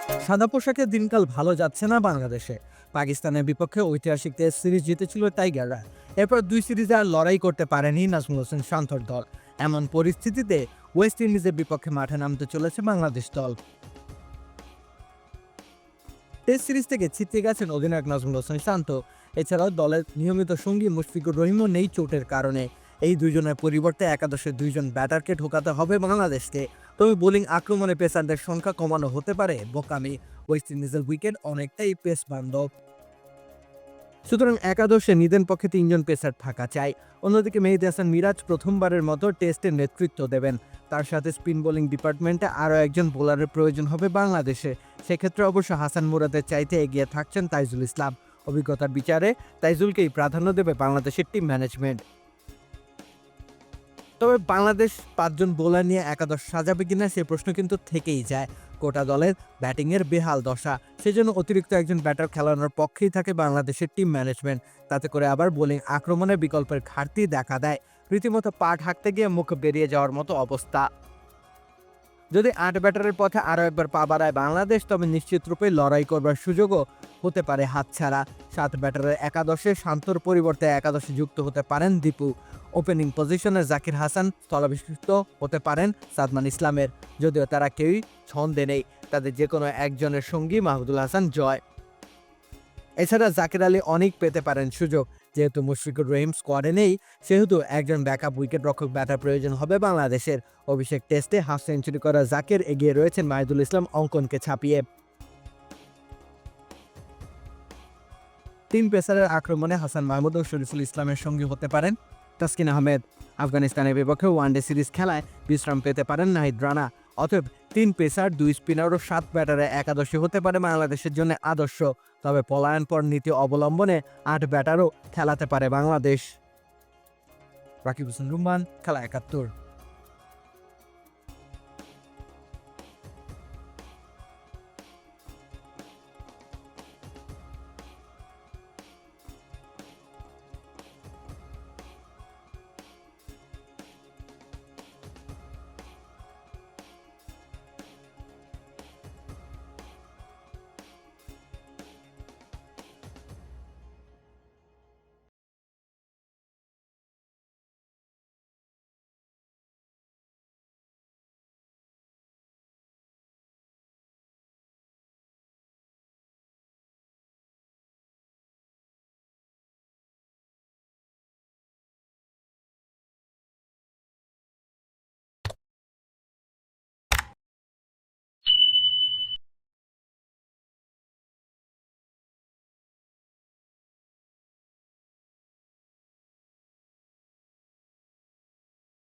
সাদা পোশাকের দিনকাল ভালো যাচ্ছে না বাংলাদেশে। পাকিস্তানের বিপক্ষে ঐতিহাসিক টেস্ট সিরিজ জিতেছিল টাইগাররা। এরপর দুই সিরিজে আর লড়াই করতে পারেনি নাজমুল হোসেন শান্তর দল। এমন পরিস্থিতিতে ওয়েস্ট ইন্ডিজের বিপক্ষে মাঠে নামতে চলেছে বাংলাদেশ দল। টেস্ট সিরিজ থেকে ছিটকে গেছেন অধিনায়ক নাজমুল হোসেন শান্ত। এছাড়াও দলের নিয়মিত সঙ্গী মুশফিকুর রহিমও নেই চোটের কারণে। এই দুইজনের পরিবর্তে একাদশে দুইজন ব্যাটারকে ঢোকাতে হবে বাংলাদেশকে। তবে বোলিং আক্রমণে পেসারদের সংখ্যা কমানো হতে পারে বোকামি। ওয়েস্ট ইন্ডিজের উইকেট অনেকটাই পেস বান্ধব, সুতরাং একাদশে নিদেন পক্ষে তিনজন পেসার থাকা চাই। অন্যদিকে মেহেদী হাসান মিরাজ প্রথমবারের মতো টেস্টের নেতৃত্ব দেবেন। তার সাথে স্পিন বোলিং ডিপার্টমেন্টে আরও একজন বোলারের প্রয়োজন হবে বাংলাদেশে। সেক্ষেত্রে অবশ্য হাসান মুরাদের চাইতে এগিয়ে থাকছেন তাইজুল ইসলাম। অভিজ্ঞতার বিচারে তাইজুলকেই প্রাধান্য দেবে বাংলাদেশের টিম ম্যানেজমেন্ট। তবে বাংলাদেশ পাঁচজন বোলার নিয়ে একাদশ সাজাবে কিনা সে প্রশ্ন কিন্তু থেকেই যায়। গোটা দলের ব্যাটিংয়ের বেহাল দশা, সেজন্য অতিরিক্ত একজন ব্যাটার খেলানোর পক্ষেই থাকে বাংলাদেশের টিম ম্যানেজমেন্ট। তাতে করে আবার বোলিং আক্রমণে বিকল্পের ঘাটতি দেখা দেয়। রীতিমতো পা ঢাকতে গিয়ে মুখ বেরিয়ে যাওয়ার মতো অবস্থা। যদি ৮ ব্যাটারের পথে আরও একবার পা বাড়ায় বাংলাদেশ, তবে নিশ্চিত রূপে লড়াই করবার সুযোগও হতে পারে হাতছাড়া। ৭ ব্যাটারের একাদশে শান্তর পরিবর্তে একাদশে যুক্ত হতে পারেন দীপু। ওপেনিং পজিশনে জাকির হাসান, স্থলাভিষিক্ত হতে পারেন সাদমান ইসলামের। যদিও তারা কেউই ছন্দে নেই, তাদের যে কোনো একজনের সঙ্গী মাহমুদুল হাসান জয়। এছাড়া জাকির আলী অনেক পেতে পারেন সুযোগ। যেহেতু মুশফিকুর রহিম স্কোয়াডে নেই, সেহেতু একজন ব্যাকআপ উইকেট রক্ষক ব্যাটার প্রয়োজন হবে বাংলাদেশের। অভিষেক টেস্টে হাফ সেঞ্চুরি করা জাকির এগিয়ে রয়েছেন মাহিদুল ইসলাম অঙ্কনকে ছাপিয়ে। তিন পেসারের আক্রমণে হাসান মাহমুদ ও শরীফুল ইসলামের সঙ্গী হতে পারেন তাসকিন আহমেদ। আফগানিস্তানের বিপক্ষে ওয়ানডে সিরিজ খেলায় বিশ্রাম পেতে পারেন নাহিদ রানা। অতএব তিন পেসার, দুই স্পিনার ও ৭ ব্যাটারে একাদশী হতে পারে বাংলাদেশের জন্য আদর্শ। তবে পলায়নপর নীতি অবলম্বনে ৮ ব্যাটারও খেলাতে পারে বাংলাদেশ। রাকিব হোসেন রুম্মান, খেলা ৭১।